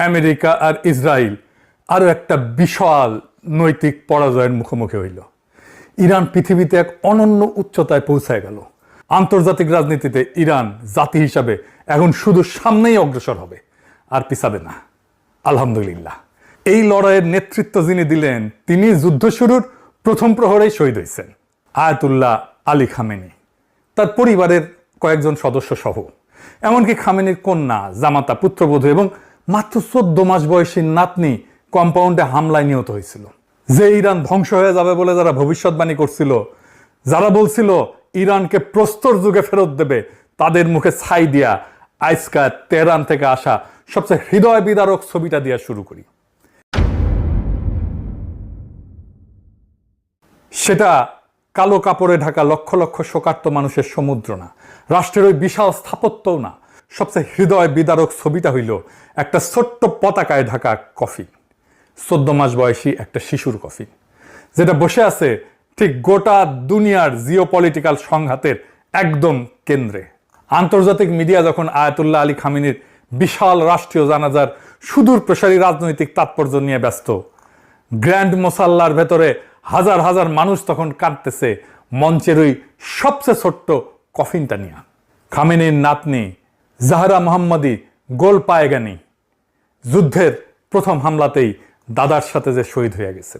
America আর Israel আরো একটা বিশাল নৈতিক পরাজয়ের মুখোমুখি হইল। ইরান পৃথিবীতে এক অনন্য উচ্চতায় পৌঁছায় গেল। আন্তর্জাতিক রাজনীতিতে ইরান জাতি হিসাবে এখন শুধু সামনেই অগ্রসর হবে, আর পিছাবে না। আলহামদুলিল্লাহ, এই লড়াইয়ের নেতৃত্ব যিনি দিলেন তিনি যুদ্ধ শুরুর প্রথম প্রহরেই শহীদ হয়েছেন। আয়াতুল্লাহ আলী খামেনি, তার পরিবারের কয়েকজন সদস্য সহ, এমনকি খামেনির কন্যা, জামাতা, পুত্রবধূ এবং মাত্র 14 মাস বয়সী নাতনি কম্পাউন্ডে হামলায় নিহত হয়েছিল। যে ইরান ধ্বংস হয়ে যাবে বলে যারা ভবিষ্যৎবাণী করছিল, যারা বলছিল ইরানকে প্রস্তর যুগে ফেরত দেবে, তাদের মুখে ছাই দিয়া আজকা তেহরান থেকে আসা সবচেয়ে হৃদয় বিদারক ছবিটা দিয়া শুরু করি। সেটা কালো কাপড়ে ঢাকা লক্ষ লক্ষ শোকার্ত মানুষের সমুদ্র না, রাষ্ট্রের ওই বিশাল স্থাপত্যও না। সবচেয়ে হৃদয় বিদারক ছবিটা হইল একটা ছোট্ট পতাকায় ঢাকা কফিন, 14 মাস বয়সী একটা শিশুর কফিন, যেটা বসে আছে ঠিক গোটা দুনিয়ার জিওপলিটিক্যাল সংঘাতের একদম কেন্দ্রে। আন্তর্জাতিক মিডিয়া যখন আয়াতুল্লাহ আলী খামেনির বিশাল রাষ্ট্রীয় জানাজার সুদূর প্রসারী রাজনৈতিক তাৎপর্য নিয়ে ব্যস্ত, গ্র্যান্ড মোসাল্লার ভেতরে হাজার হাজার মানুষ তখন কাঁদতেছে মঞ্চের ওই সবচেয়ে ছোট্ট কফিনটা নিয়ে। খামেনির নাতনি জাহরা মোহাম্মদী গোল পায়েগানি যুদ্ধের প্রথম হামলাতেই দাদার সাথে যে শহীদ হয়ে গেছে।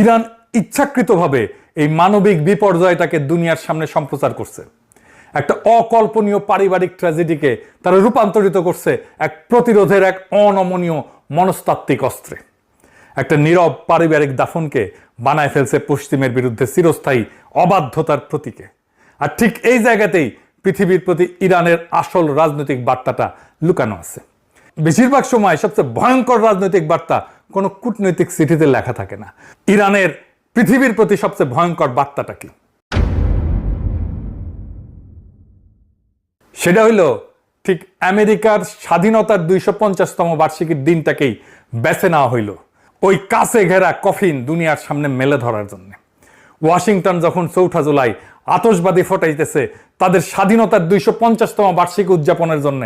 ইরান ইচ্ছাকৃতভাবে এই মানবিক বিপর্যয়টাকে দুনিয়ার সামনে সম্প্রচার করছে। একটা অকল্পনীয় পারিবারিক ট্র্যাজেডিকে তারা রূপান্তরিত করছে এক প্রতিরোধের এক অনমনীয় মনস্তাত্ত্বিক অস্ত্রে। একটা নীরব পারিবারিক দাফনকে বানায় ফেলছে পশ্চিমের বিরুদ্ধে চিরস্থায়ী অবাধ্যতার প্রতীকে। আর ঠিক এই জায়গাতেই পৃথিবীর প্রতি ইরানের আসল রাজনৈতিক বার্তাটা লুকানো আছে। বেশিরভাগ সময় সবচেয়ে ভয়ঙ্কর রাজনৈতিক বার্তা কোনো কূটনৈতিক চিঠিতে লেখা থাকে না। ইরানের পৃথিবীর প্রতি সবচেয়ে ভয়ঙ্কর বার্তাটা কি? সেটা হইল ঠিক আমেরিকার স্বাধীনতার 250তম বার্ষিকীর দিনটাকেই বেছে নেওয়া হইল ওই কাছে ঘেরা কফিন দুনিয়ার সামনে মেলে ধরার জন্য। ওয়াশিংটন যখন 4 জুলাই আতশবাজি ফোটাইতেছে তাদের স্বাধীনতার 250তম বার্ষিকী উদযাপনের জন্য,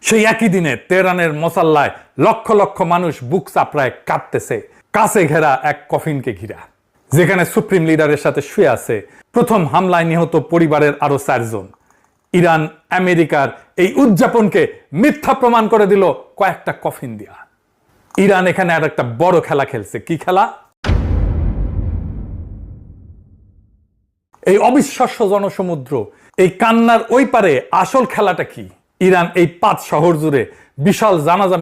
সেই একই দিনে তেহরানের মোসাল্লায় লক্ষ লক্ষ মানুষ বুক চাপড়ায় কাঁদতেছে কাছে ঘেরা এক কফিনকে ঘিরা, যেখানে সুপ্রিম লিডারের সাথে শুয়ে আছে প্রথম হামলায় নিহত পরিবারের আরো 4 জন। ইরান আমেরিকার এই উদযাপনকে মিথ্যা প্রমাণ করে দিল কয়েকটা কফিন দিয়া। ইরান এখানে আর একটা বড় খেলা খেলছে। কি খেলা? এই অবিশ্বাস্য জনসমুদ্র, এই কান্নার ওই পারে আসল খেলাটা কি? ইরান এই 5 শহর জুড়ে বিশাল জানাজা